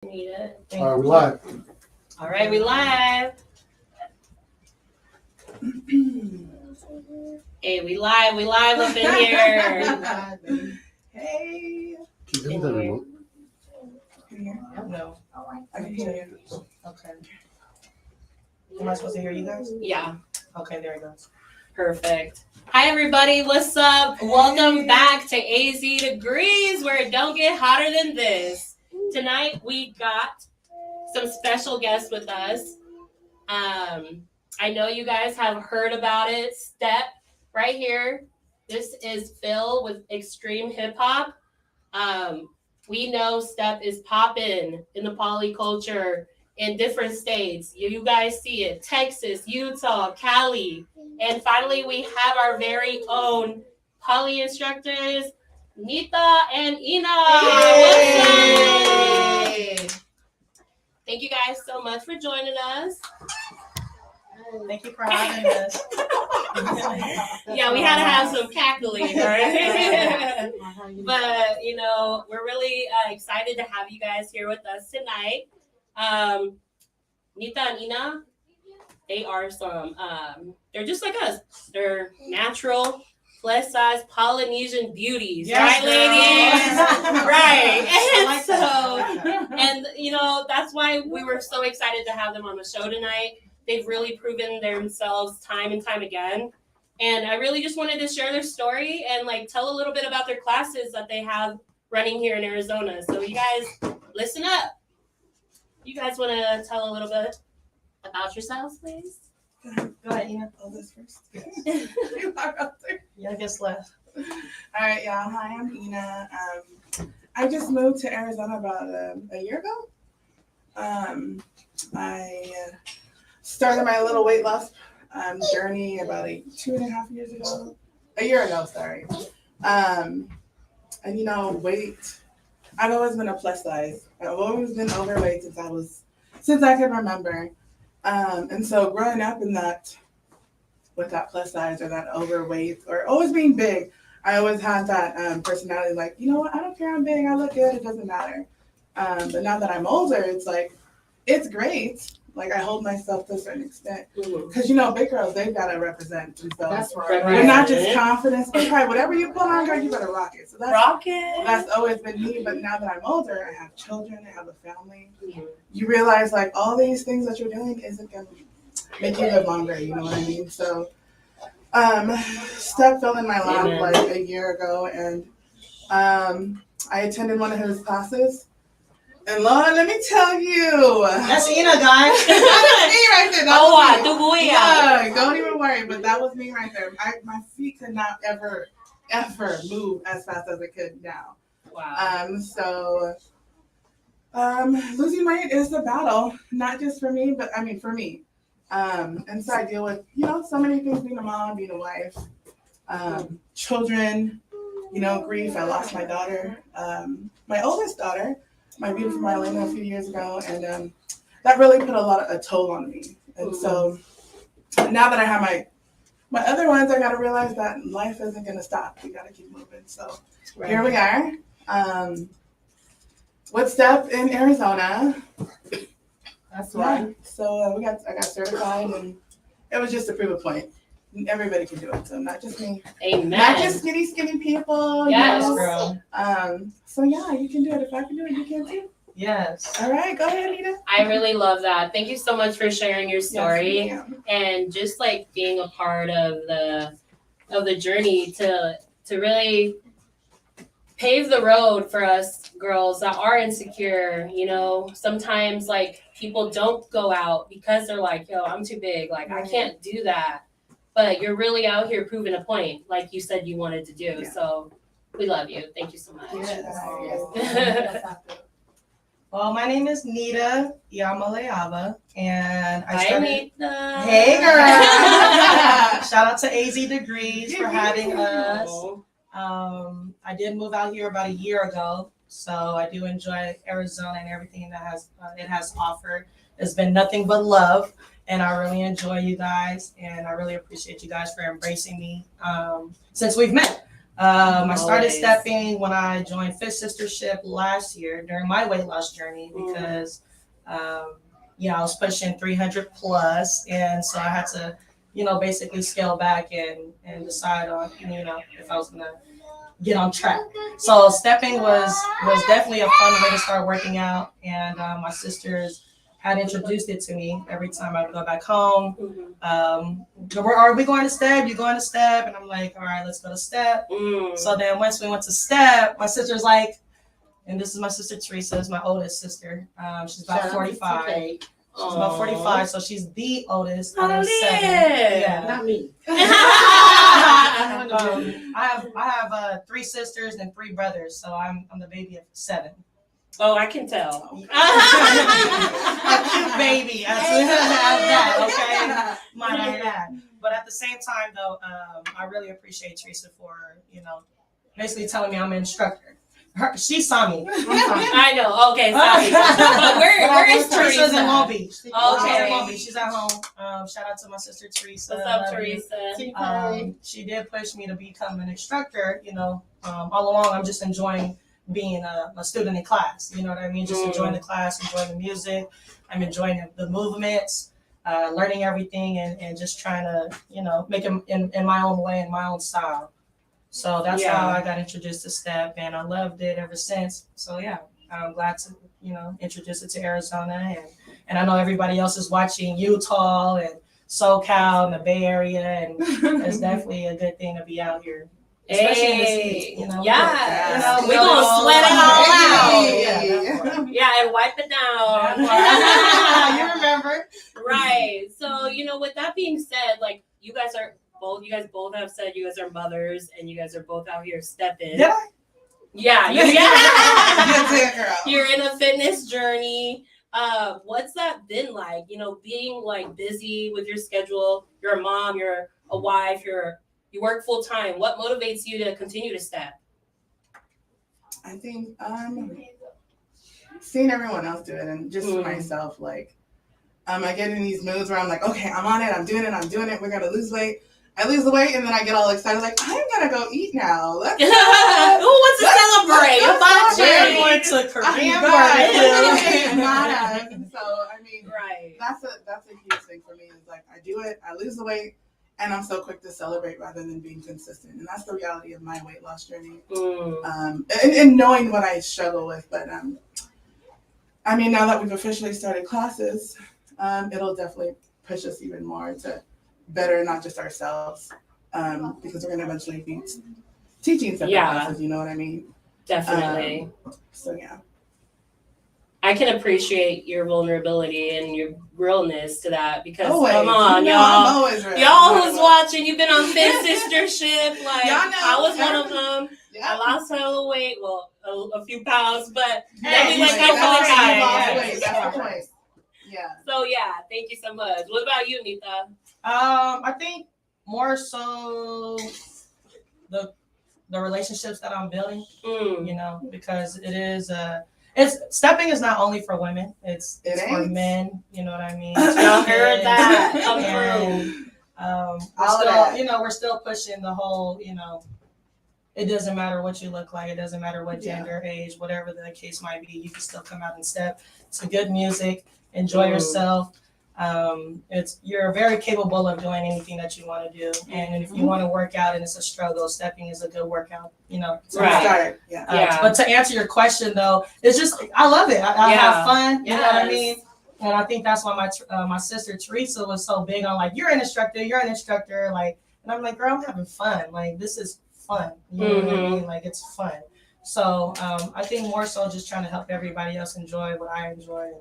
Need it. All right, we live. All right, we live. Hey, we live up in here. Hey. Can you give me the remote? Can you hear? No. I can hear you. Okay. Am I supposed to hear you guys? Yeah. Okay, there it goes. Perfect. Hi, everybody. What's up? Hey. Welcome back to AZ Degreez, where it don't get hotter than this. Tonight, we got some special guests with us. I know you guys have heard about it. Step right here. This is Phil with Extreme Hip Hop. We know Step is popping in the poly culture in different states. You guys see it. Texas, Utah, Cali. And finally, we have our very own poly instructors, Nita and Ina. Hey. What's up? Thank you guys so much for joining us. Thank you for having us. Yeah, we had to have some cackling, right? But, you know, we're really excited to have you guys here with us tonight. Nita and Ina, they are some, they're just like us. They're natural, plus-size Polynesian beauties, yes, right, ladies? Right. And, you know, that's why we were so excited to have them on the show tonight. They've really proven themselves time and time again. And I really just wanted to share their story and like tell a little bit about their classes that they have running here in Arizona. So you guys listen up. You guys want to tell a little bit about yourselves, please? Go ahead, Ina. Oh, this first. Yes. Yeah, I guess left. All right, y'all. Hi, I'm Ina. I just moved to Arizona about a year ago. I started my little weight loss journey about 2.5 years ago. A year ago, sorry. And you know, weight. I've always been a plus size. I've always been overweight since I can remember. And so growing up with that plus size or that overweight or always being big, I always had that personality like, you know what, I don't care I'm big, I look good, it doesn't matter. But now that I'm older, it's like, it's great. Like I hold myself to a certain extent. Because you know, big girls, they've got to represent themselves. That's right. They're not just confidence, but pride. Whatever you put on, girl, you better rock it. So Rocket. That's always been me. But now that I'm older, I have children, I have a family. You realize like all these things that you're doing isn't going to make you live longer. You know what I mean? So, Steph fell in my lap like a year ago, and I attended one of his classes. And Lord, let me tell you. That's Ina, guys. That's me right there. Yeah, don't even worry. But that was me right there. My feet could not ever move as fast as it could now. Wow. So losing weight is a battle, not just for me, but I mean for me. And so I deal with, you know, so many things, being a mom, being a wife, children, you know, grief. I lost my daughter, my oldest daughter, my beautiful Marlena, a few years ago, and that really put a toll on me. And so now that I have my other ones, I got to realize that life isn't going to stop. We got to keep moving. So Here we are. With Step in Arizona. That's right. Yeah. So I got certified, and it was just to prove a point. Everybody can do it, so not just me. Amen. Not just skinny people. Yes, you know? Girl. So yeah, you can do it. If I can do it, you can too. Yes. All right, go ahead, Nita. I really love that. Thank you so much for sharing your story and just like being a part of the journey to really pave the road for us girls that are insecure. You know, sometimes like people don't go out because they're like, yo, I'm too big. Like I can't do that. But you're really out here proving a point, like you said you wanted to do. Yeah. So we love you. Thank you so much. Yes. Well, my name is Nita Yamaleava, and I started. Nita. Hey, girl. Shout out to AZ Degreez for having us. I did move out here about a year ago, so I do enjoy Arizona and everything that it has offered. It's been nothing but love. And I really enjoy you guys, and I really appreciate you guys for embracing me since we've met. I started Always. stepping when I joined Fit Sistership last year during my weight loss journey because, I was pushing 300 plus, and so I had to, basically scale back and decide on, if I was gonna get on track. So stepping was definitely a fun way to start working out, and my sisters had introduced it to me every time I would go back home. Are we going to step? You going to step? And I'm like, all right, let's go to step. So then once we went to step, my sister's like, and this is my sister Teresa, is my oldest sister. She's about 45. She's about 45, so she's the oldest out of 7. Yeah, Not me. I have 3 sisters and 3 brothers, so I'm the baby of 7. Oh, I can tell. A cute baby. I have that, okay? Might I add. But at the same time, though, I really appreciate Teresa for, basically telling me I'm an instructor. She saw me. I know. Okay, sorry. But where is Teresa? Teresa's in Long Beach. Okay. She's in Long Beach. She's at home. Shout out to my sister Teresa. What's up, Love you. Teresa? She did push me to become an instructor. All along I'm just enjoying being a student in class. You know what I mean? Just enjoying the class, enjoying the music. I'm enjoying the movements, learning everything, and just trying to, make them in my own way, in my own style. So that's how I got introduced to step, and I loved it ever since. So yeah, I'm glad to, introduce it to Arizona, and I know everybody else is watching Utah and SoCal and the Bay Area, and it's definitely a good thing to be out here. Especially in this heat, Yeah. We're We're gonna sweat it all out. Yeah, Yeah, and wipe it down. you remember. Right. So, with that being said, like you guys both have said you guys are mothers and you guys are both out here stepping. Did I? Yeah. Girl. You're in a fitness journey. What's that been like? Being like busy with your schedule, you're a mom, you're a wife, you work full time. What motivates you to continue to step? I think seeing everyone else do it, and just for myself, like I get in these moods where I'm like, okay, I'm on it, I'm doing it, we're gonna lose weight. I lose the weight, and then I get all excited, like, I'm gonna go eat now. Let's Who wants to celebrate? We're going to Korean barbecue. So I mean, Right. that's a huge thing for me. Is like I do it, I lose the weight, and I'm so quick to celebrate rather than being consistent. And that's the reality of my weight loss journey. And knowing what I struggle with. But I mean, now that we've officially started classes, it'll definitely push us even more to better not just ourselves, because we're going to eventually be teaching separate classes. You know what I mean? Definitely. So yeah. I can appreciate your vulnerability and your realness to that because Always. come on, No, y'all. I'm always real. Y'all who's watching, you've been on Fit Sistership. Like Y'all know. I was one of them. Yeah. I lost hella weight, well, a few pounds, but Hey, like that's I okay. feel lost like weight. That's the point. Yeah. So yeah, thank you so much. What about you, Nita? I think more so the relationships that I'm building, because it is stepping is not only for women, it's for men, you know what I mean? Y'all heard that? Come through. We're still pushing the whole, it doesn't matter what you look like, it doesn't matter what gender, age, whatever the case might be, you can still come out and step to good music, enjoy yourself. You're very capable of doing anything that you want to do, and if you want to work out and it's a struggle, stepping is a good workout. Right. But to answer your question though, it's just I love it. I have fun. You know what I mean? And I think that's why my sister Teresa was so big on like you're an instructor. Like, and I'm like, girl, I'm having fun. Like this is fun. You know what I mean? Like it's fun. So I think more so just trying to help everybody else enjoy what I enjoy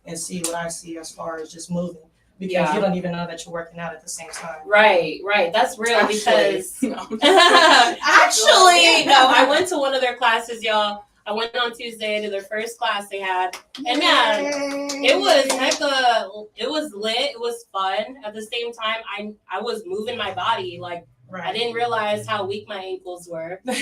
and see what I see as far as just moving. Because you don't even know that you're working out at the same time. Right. That's real because no. actually, no, I went to one of their classes, y'all. I went on Tuesday to their first class they had. And it was lit, it was fun. At the same time, I was moving my body like I didn't realize how weak my ankles were. So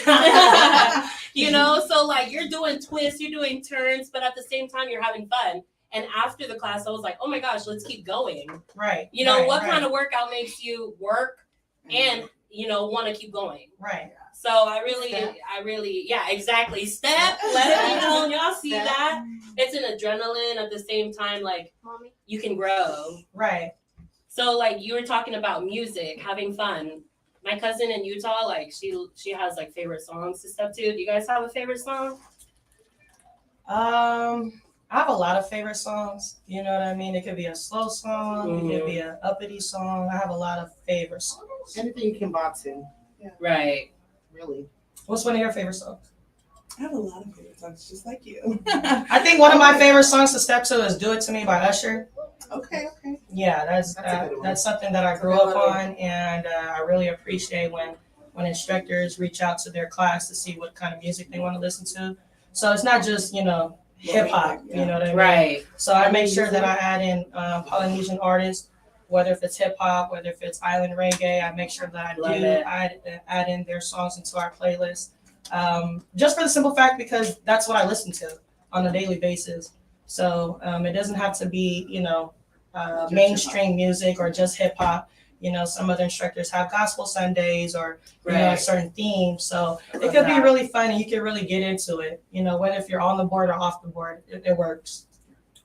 like you're doing twists, you're doing turns, but at the same time you're having fun. And after the class, I was like, oh my gosh, let's keep going. Right. What kind of workout makes you work and, want to keep going? Right. So I really, yeah, exactly. Step, let it be known. Y'all see that? It's an adrenaline at the same time, like, you can grow. Right. So, like, you were talking about music, having fun. My cousin in Utah, like, she has, like, favorite songs and stuff, too. Do you guys have a favorite song? I have a lot of favorite songs. You know what I mean? It could be a slow song. It could be an uppity song. I have a lot of favorite songs. Anything you can bop to. Yeah. Right. Really. What's one of your favorite songs? I have a lot of favorite songs, just like you. I think one of my favorite songs to step to is "Do It to Me" by Usher. Okay. Yeah, that's something that I grew up on, and I really appreciate when instructors reach out to their class to see what kind of music they want to listen to. So it's not just hip hop, you know what I mean? Right. So I make sure that I add in Polynesian artists, whether if it's hip hop, whether if it's island reggae. I make sure that I add in their songs into our playlist. Just for the simple fact because that's what I listen to on a daily basis. So it doesn't have to be mainstream music or just hip hop. Some other instructors have gospel Sundays or certain themes. So it could be really fun and you can really get into it. Whether if you're on the board or off the board, it works.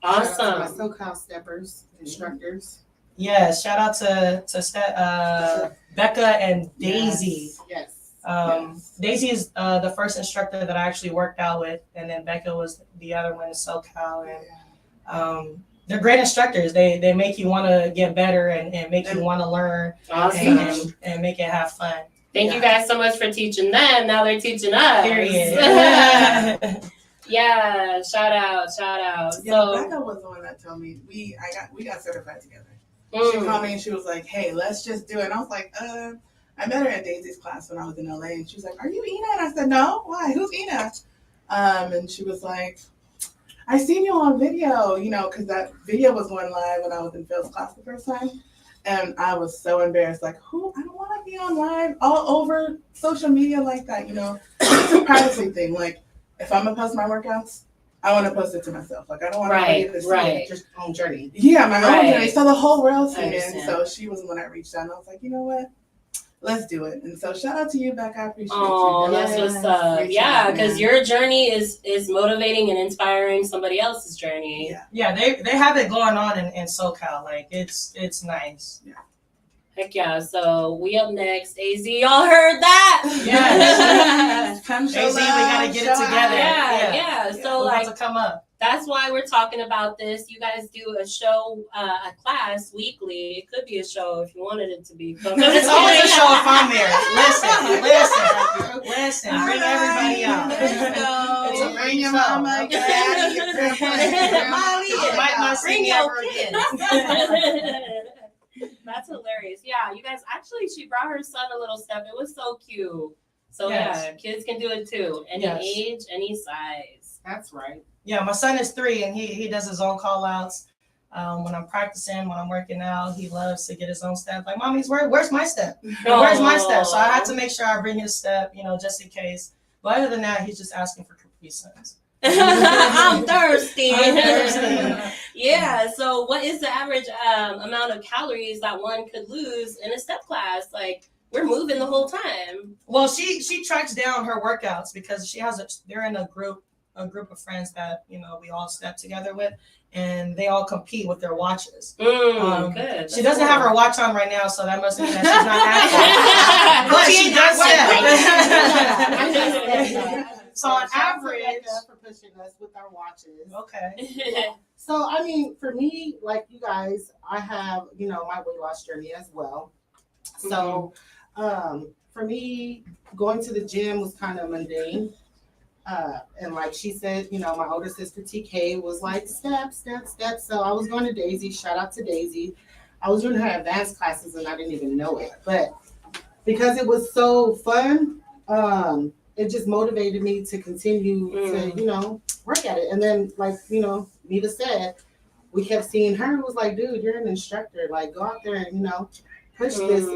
Awesome. My SoCal steppers, instructors. Yes, shout out to Becca and Daisy. Yes. Daisy is the first instructor that I actually worked out with, and then Becca was the other one in SoCal. And they're great instructors. They make you want to get better and make you want to learn. Awesome. And make it have fun. Thank you guys so much for teaching them. Now they're teaching us. Period. Yeah, shout out. Yeah, So Becca was the one that told me we got certified together. She called me and she was like, "Hey, let's just do it." And I was like, I met her at Daisy's class when I was in LA, and she was like, "Are you Ina?" And I said, "No, why? Who's Ina?" And she was like, "I seen you on video, because that video was going live when I was in Phil's class the first time." And I was so embarrassed, like, I don't want to be on live all over social media like that, It's a privacy thing. Like, if I'm going to post my workouts, I want to post it to myself. Like, I don't want to see it. Just own journey. Yeah, my own journey. So the whole world I seen it. understand. So she was the one I reached out, and I was like, you know what? Let's do it. And so shout out to you, Becca. I appreciate oh, you. that's Yes. what's up. Great Yeah, job, because man. your journey is motivating and inspiring somebody else's journey. Yeah. Yeah, they have it going on in SoCal. Like it's nice. Heck yeah. So we up next. AZ, y'all heard that? Yes. Come show AZ, we love, gotta get it show out. together. Yeah. So We're like about to come up. that's why we're talking about this. You guys do a show, a class weekly. It could be a show if you wanted it to be. It's always a show if I'm there. Listen. Bring everybody out. Let's go. It's a Bring free your show, mama, okay? your daddy, your grandpa, your grandma. You might not see Bring me your ever again. That's hilarious. Yeah, you guys, actually, she brought her son a little step. It was so cute. So Yes. yeah, kids can do it too. Any Yes. age, any size. That's right. Yeah, my son is 3 and he does his own call outs. When I'm practicing, when I'm working out, he loves to get his own step. Like, Mommy's where's my step? Where's my step? So I had to make sure I bring his step, just in case. But other than that, he's just asking for Capri Suns. I'm thirsty. I'm thirsty. Yeah. So, what is the average amount of calories that one could lose in a step class? Like, we're moving the whole time. Well, she tracks down her workouts because they're in a group of friends that we all step together with, and they all compete with their watches. Good. She doesn't have her watch on right now, so that must mean that she's not active. But she does step. So on average, for pushing us with our watches. okay. So I mean, for me, like you guys, I have my weight loss journey as well. So, for me, going to the gym was kind of mundane. And like she said, my older sister TK was like step. So I was going to Daisy. Shout out to Daisy. I was doing her advanced classes and I didn't even know it, but because it was so fun, it just motivated me to continue to, work at it. And then, like, Nita said, we kept seeing her. It was like, dude, you're an instructor. Like, go out there and, push this.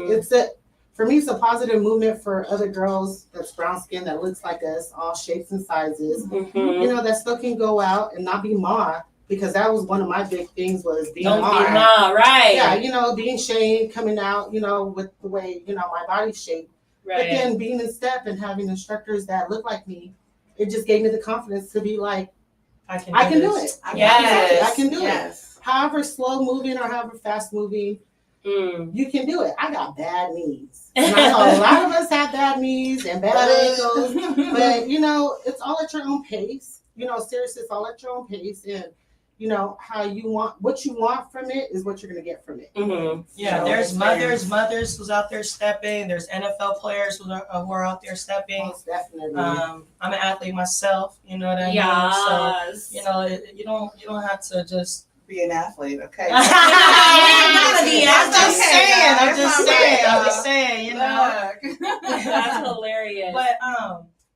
For me, it's a positive movement for other girls that's brown skin that looks like us, all shapes and sizes, that still can go out and not be ma, because that was one of my big things was being Don't ma. be ma, right? Yeah, being shamed, coming out, with the way, my body's shaped. But Right. then being in step and having instructors that look like me, it just gave me the confidence to be like, I can do it. Yes. I can do it. Yes. However slow moving or however fast moving, you can do it. I got bad knees. And I know a lot of us have bad knees and bad ankles, but you know, it's all at your own pace. You know, seriously, it's all at your own pace, and you know how you want what you want from it is what you're gonna get from it. Yeah, So there's it's mothers who's out there stepping. There's NFL players who are out there stepping. most definitely. I'm an athlete myself. You know what I mean? Yes. So you know, you don't have to just. Be an athlete, okay? I'm just Okay, saying, you know. That's hilarious. But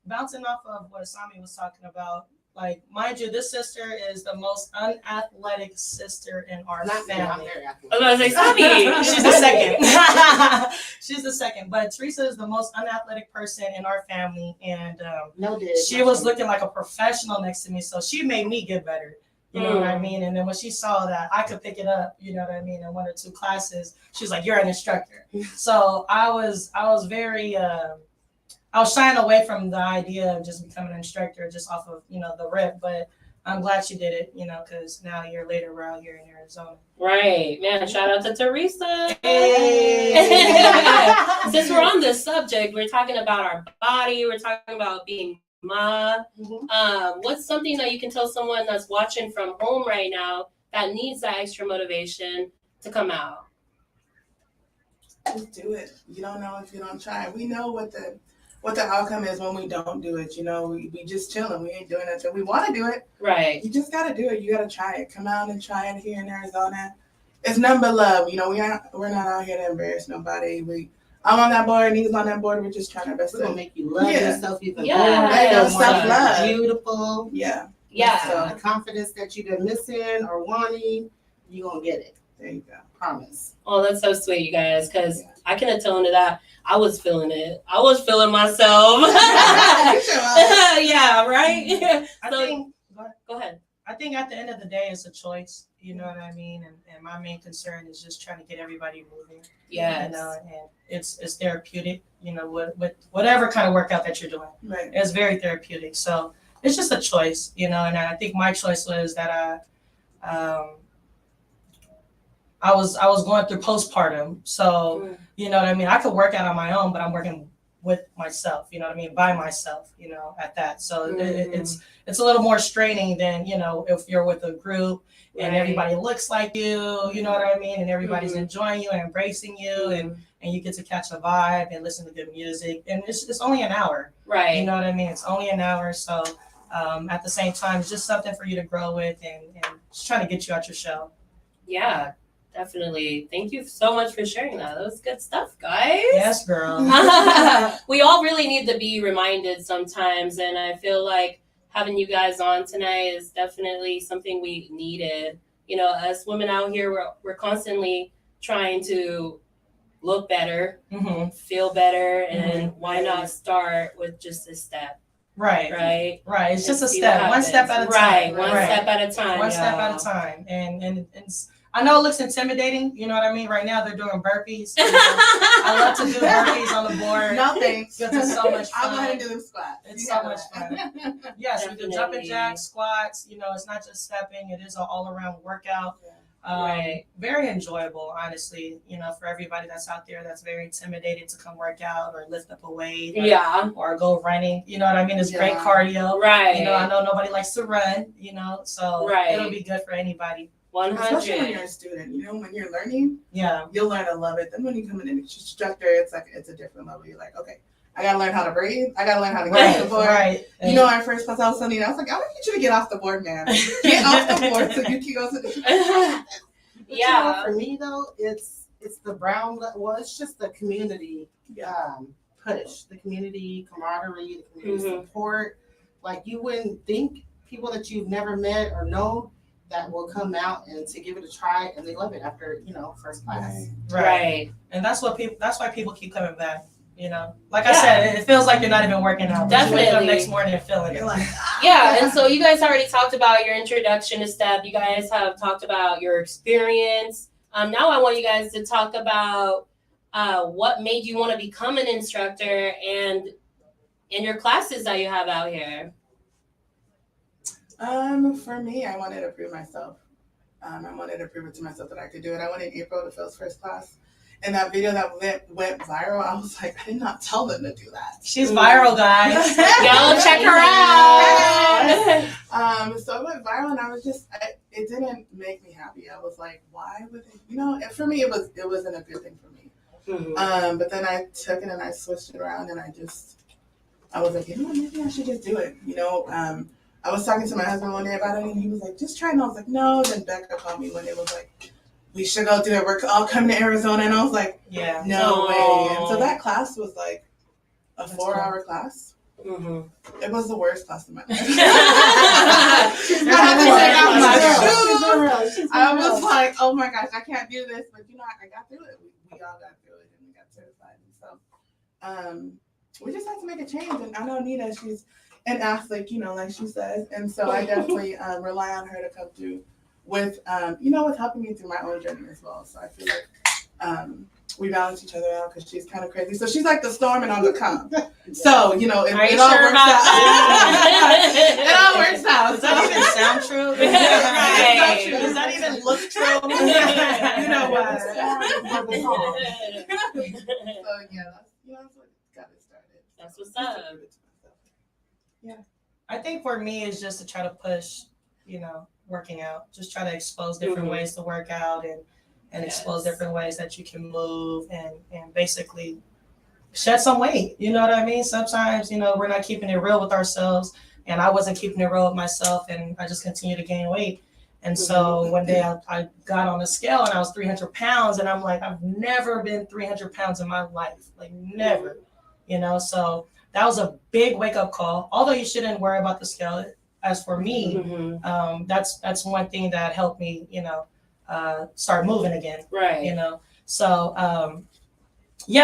bouncing off of what Asami was talking about, like, mind you, this sister is the most unathletic sister in our Not me, I'm family. very I athletic. was about to say, Sabi. She's the second. She's the second. But Teresa is the most unathletic person in our family, and No dig. she was looking like a professional next to me, so she made me get better. You know what I mean? And then when she saw that I could pick it up, you know what I mean, in one or two classes, she was like, "You're an instructor." So I was very I was shying away from the idea of just becoming an instructor just off of, you know, the rip, but I'm glad she did it, you know, because now a year later we're out here in Arizona. Right, man. Shout out to Teresa. Hey. Since we're on this subject, we're talking about our body. We're talking about being ma. What's something that you can tell someone that's watching from home right now that needs that extra motivation to come out? Just do it. You don't know if you don't try. We know what the outcome is when we don't do it. You know, we just chilling. We ain't doing it until we want to do it. Right. You just gotta do it. You gotta try it. Come out and try it here in Arizona. It's nothing but love. You know, we're not out here to embarrass nobody. I'm on that board and he's on that board. We're just trying our best We're gonna to make you love yourself even Yeah. more. Yeah. You're Self-love. beautiful. Yeah. Yeah. So the confidence that you've been missing or wanting, you're gonna get it. There you go. Promise. Oh, that's so sweet, you guys, because I can attest to that. I was feeling it. I was feeling myself. Yeah, right? Go ahead. I think at the end of the day, it's a choice. You know what I mean? And my main concern is just trying to get everybody moving. Yes. You know, and it's therapeutic. You know, with whatever kind of workout that you're doing, Right. it's very therapeutic. So it's just a choice. You know, and I think my choice was that I was going through postpartum. So you know what I mean? I could work out on my own, but I'm working with myself, you know what I mean, by myself, you know, at that. So it's a little more straining than, you know, if you're with a group and everybody looks like you, you know what I mean, and everybody's enjoying you and embracing you, and you get to catch a vibe and listen to good music, and it's only an hour, Right. you know what I mean? It's only an hour, so at the same time, it's just something for you to grow with and just trying to get you out your shell. Yeah, definitely. Thank you so much for sharing that. That was good stuff, guys. Yes, girl. We all really need to be reminded sometimes, and I feel like having you guys on tonight is definitely something we needed. You know, us women out here, we're constantly trying to look better, feel better, and why not start with just a step? Right. It's just a step, one step at a time. One step at a time. One step at a time, and I know it looks intimidating, you know what I mean? Right now they're doing burpees. You know, I love to do burpees on the board. No thanks. It's so much fun. I'll go ahead and do them squats. It's so much fun. Yes, we do jumping jacks, squats. You know, it's not just stepping. It is an all-around workout. Very enjoyable, honestly. You know, for everybody that's out there that's very intimidated to come work out or lift up a weight. Or go running. You know what I mean? It's great cardio. Right. You know, I know nobody likes to run. You know, so it'll be good for anybody. 100. Especially when you're a student, you know, when you're learning, you'll learn to love it. Then when you come in as an instructor, it's a different level. You're like, okay, I gotta learn how to breathe. I gotta learn how to get off the board. Right. You know, our first class I was studying, I was like, I want you to get off the board, man. Get off the board so you can go to the You know, for me though, it's the brown. Well, it's just the community push, the community camaraderie, the community support. Like you wouldn't think people that you've never met or known that will come out and to give it a try, and they love it after, you know, first class. Right. And that's why people keep coming back. You know, like I said, it feels like you're not even working out. Definitely. You wake up next morning and feeling it. You're like, And so you guys already talked about your introduction to STEP. You guys have talked about your experience. Now I want you guys to talk about what made you want to become an instructor, and in your classes that you have out here? For me, I wanted to prove myself. I wanted to prove it to myself that I could do it. I went in April to Phil's first class. And that video that went viral, I was like, I did not tell them to do that. She's viral, guys. Yo, check her out. So it went viral, and I was just, it didn't make me happy. I was like, why would they, and for me, it wasn't a good thing for me. Mm-hmm. But then I took it and I switched it around, and I was like, maybe I should just do it. I was talking to my husband one day about it, and he was like, just try it. And I was like, no. Then Becca called me when it was like, we should go do it. We're all coming to Arizona. And I was like, yeah, no way. And so that class was like a 4-hour class. Mm-hmm. It was the worst class of my life. I had to take off my shoes. shoes. I was like, oh my gosh, I can't do this. But I got through it. We all got through it, and we got certified. And so we just had to make a change. And I know Nina, she's an athlete, like she says. And so I definitely rely on her to come through with helping me through my own journey as well. So I feel like we balance each other out because she's kind of crazy. So she's like the storm and I'm the calm. So, it all works out. It all works out. Does that even sound true? Right. Does that even look true? You know what? So yeah, that's what got it started. That's what's up. Yeah. I think for me it's just to try to push, working out. Just try to expose different ways to work out and expose different ways that you can move and basically shed some weight. You know what I mean? Sometimes, we're not keeping it real with ourselves, and I wasn't keeping it real with myself, and I just continued to gain weight. And so one day I got on the scale and I was 300 pounds, and I'm like, I've never been 300 pounds in my life, like never, so that was a big wake up call. Although you shouldn't worry about the scale. As for me, that's one thing that helped me, start moving again. Right. So,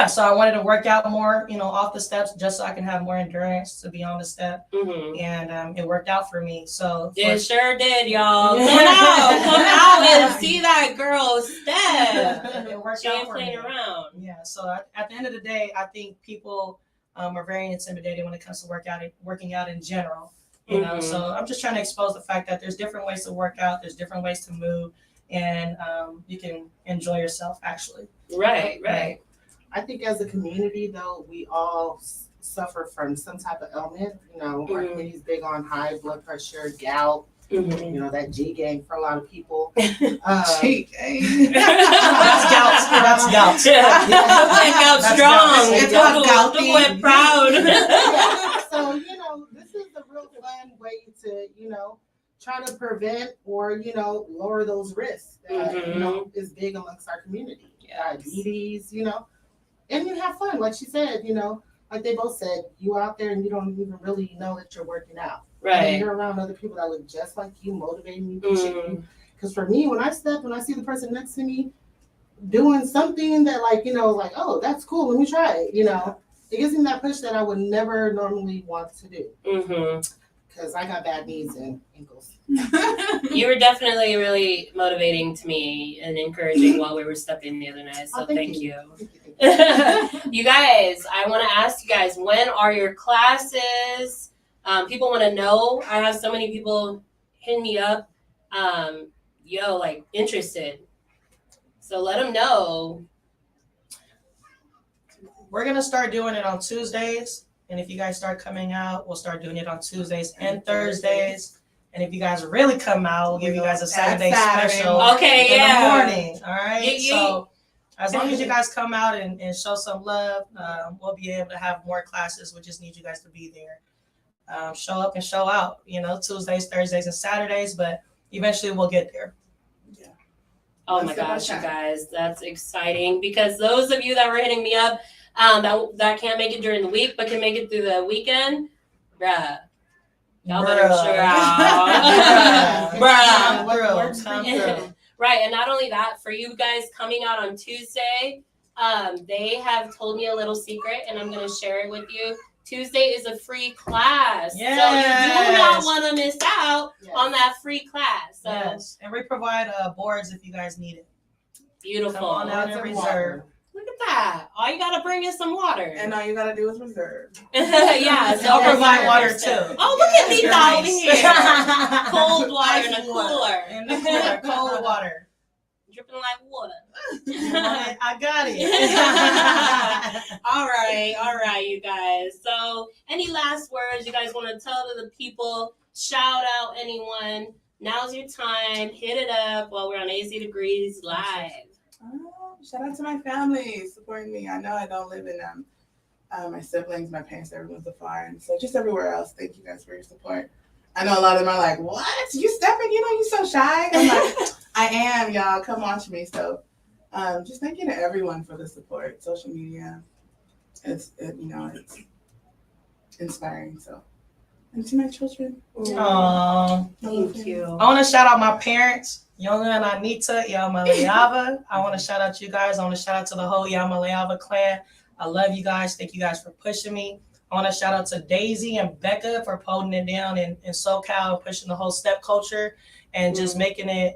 so I wanted to work out more, off the steps just so I can have more endurance to be on the step. Mm-hmm. And it worked out for me. So it sure did, y'all. Come out and see that girl step. It worked She out ain't for playing me. around. Yeah. So at the end of the day, I think people are very intimidated when it comes to working out in general. So I'm just trying to expose the fact that there's different ways to work out, there's different ways to move, and you can enjoy yourself actually. Right. I think as a community, though, we all suffer from some type of ailment. Our community's big on high blood pressure, gout. Mm-hmm. That G gang for a lot of people. G gang. That's gout. Gout strong. It's not gouty. We're proud. So this is a real fun way to try to prevent or lower those risks that is big amongst our community. Diabetes, and you have fun, like she said. Like they both said, you out there and you don't even really know that you're working out. Right. And you're around other people that look just like you, motivating you, pushing you. Because for me, when I see the person next to me doing something that like, like, oh, that's cool, let me try it, it gives me that push that I would never normally want to do. Because I got bad knees and ankles. You were definitely really motivating to me and encouraging while we were stepping the other night. So thank you. You guys, I want to ask you guys, when are your classes? People want to know. I have so many people hitting me up, interested. So let them know. We're going to start doing it on Tuesdays. And if you guys start coming out, we'll start doing it on Tuesdays and Thursdays. And if you guys really come out, we'll give you guys a Saturday special in the morning. All right. So as long as you guys come out and show some love, we'll be able to have more classes. We just need you guys to be there. Show up and show out, Tuesdays, Thursdays, and Saturdays, but eventually we'll get there. Yeah. Oh my gosh, you guys, that's exciting because those of you that were hitting me up that can't make it during the week but can make it through the weekend, y'all better show out. Right, and not only that, for you guys coming out on Tuesday, they have told me a little secret, and I'm going to share it with you. Tuesday is a free class. Yes. So you do not want to miss out on that free class. So yes, and we provide boards if you guys need it. beautiful. Come on out and reserve. Look at that. All you gotta bring is some water. And all you gotta do is reserve. Yeah, so I'll provide water reserve too. yourself. Oh, look at me You're down nice. here. Cold water in a Ice water. cooler. In the cooler, cold water. Dripping like water. I got it. All right, you guys. So, any last words you guys want to tell to the people? Shout out anyone. Now's your time. Hit it up while we're on AZ Degreez Live. Shout out to my family supporting me. I know I don't live in my siblings, my parents, everyone's afar, and so just everywhere else. Thank you guys for your support. I know a lot of them are like, "What? You stepping? You know, you so shy." I'm like, I am, y'all. Come watch me. So, just thank you to everyone for the support. Social media, it's inspiring. So, and to my children. Aww. Thank you. I want to shout out my parents, Yonga and Anita, Yamaleava. I want to shout out you guys. I want to shout out to the whole Yamaleava clan. I love you guys. Thank you guys for pushing me. I want to shout out to Daisy and Becca for holding it down in SoCal and pushing the whole step culture and just making it,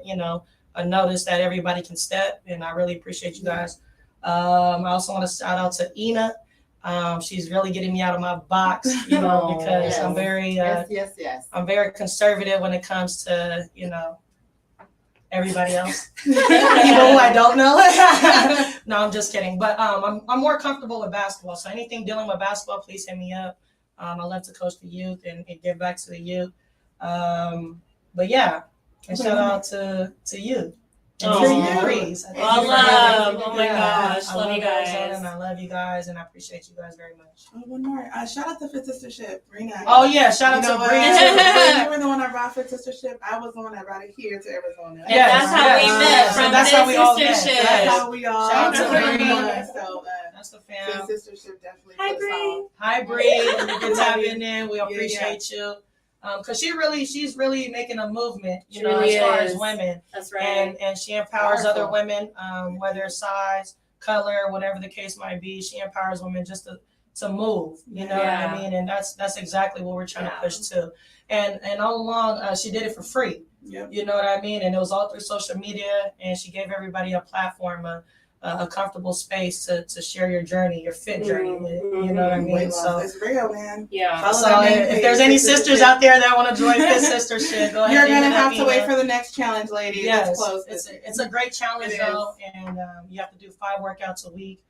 a notice that everybody can step. And I really appreciate you guys. I also want to shout out to Ina. She's really getting me out of my box, because Yes. I'm very, Yes. I'm very conservative when it comes to, everybody else, people who I don't know. No, I'm just kidding. But I'm more comfortable with basketball. So anything dealing with basketball, please hit me up. I love to coach the youth and give back to the youth. But yeah, and shout out to you. Oh, Degreez. All love. Oh my Yeah, gosh. I Love you guys. Arizona, and I love you guys, and I appreciate you guys very much. Oh, one more. Shout out to Fit Sistership, Rena. Oh yeah, shout out You know to what? Bree too. You were the one that brought Fit Sistership. I was the one that brought it here to Arizona. And that's how we met, So from that's how we all met. Sistership. That's how we all. Shout out to That's Bree. everyone. So, That's the Fit fam. Sistership definitely. Hi, put us Bree. on. Hi Bree, you can tap in there. We Yeah, appreciate you. Cause she's really making a movement, She as really far is. as women, That's right. and she empowers Powerful. other women, whether it's size, color, whatever the case might be. She empowers women just to move. You know what Yeah. I mean? And that's exactly what we're trying Yeah. to push to. And all along, she did it for free. Yep. You know what I mean? And it was all through social media, and she gave everybody a platform, a comfortable space to share your journey, your fit journey. You know what I mean? Weight loss. So. It's real, man. Yeah. Follow So that main if page, there's any Fit sisters Sistership. out there that want to join Fit Sistership, go ahead. You're and gonna hit have up to wait Ina. for the next challenge, ladies. Yes, It's close. it's a great challenge It though, and you have to do 5 workouts a week,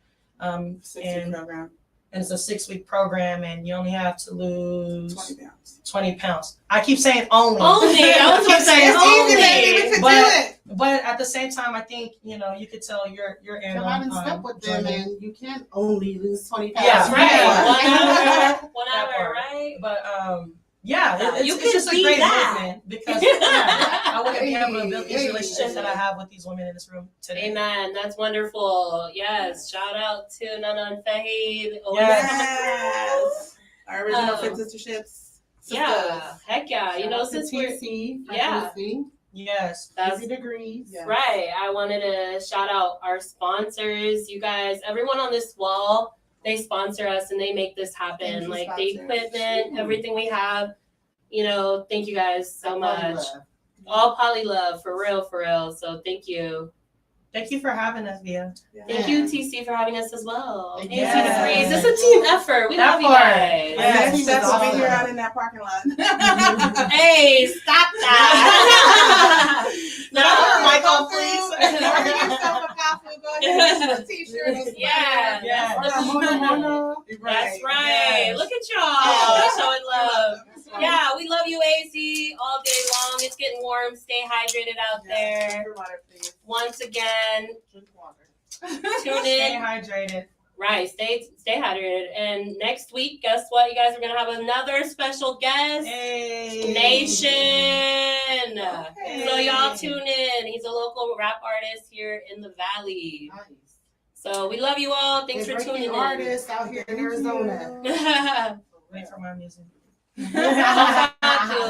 60 program. and it's a 6-week program, and you only have to lose 20 pounds. 20 pounds. I keep saying only. Only. I was going to say It's easy, baby. We only. can But- do it. But at the same time, I think you could tell you're in Come out and step with them, joining. and you can't only lose 20 pounds. Yeah. That's right. Yeah. 1 That hour, part. right? But yeah, You it's can just a be great that. movement because I wouldn't be able to build these Hey. relationships that I have with these women in this room today. Amen. That's wonderful. Yes. Shout out to Nana and Fahid. Yes. Our original Um, Fit Sisterships. Yeah. Heck yeah. You know, since we're TC, Yeah. Yes. that's AZ Degreez. Yeah. right. I wanted to shout out our sponsors. You guys, everyone on this wall, they sponsor us and they make this happen. Thank you, Like the sponsors. equipment, everything we have. Thank you guys so much. Love. All Poly Love, for real. So thank you. Thank you for having us, Via. Thank you, TC, for having us as well. Thank AZ you. Degreez. It's a team effort. We That love you part. guys. Yeah. Yes, Next step it's will be awesome. here out in that parking lot. Hey, stop that. Put our no. mic on, please. Order yourself a coffee. Go ahead and get a t-shirt. and some Yeah. Yeah. That's Right. That's right. Yes. Look at y'all showing love. That's right. Yeah, we love you, AZ, all day long. It's getting warm. Stay hydrated out there. Drink your water, please. Once again, Drink water. tune Stay in. hydrated. Right, stay hydrated. And next week, guess what? You guys are gonna have another special guest. Hey. Nation. Hey. So y'all tune in. He's a local rap artist here in the Valley. Nice. So we love you all. Thanks They're for tuning breaking in. artists out here in Arizona. Wait for my music. I'm about to.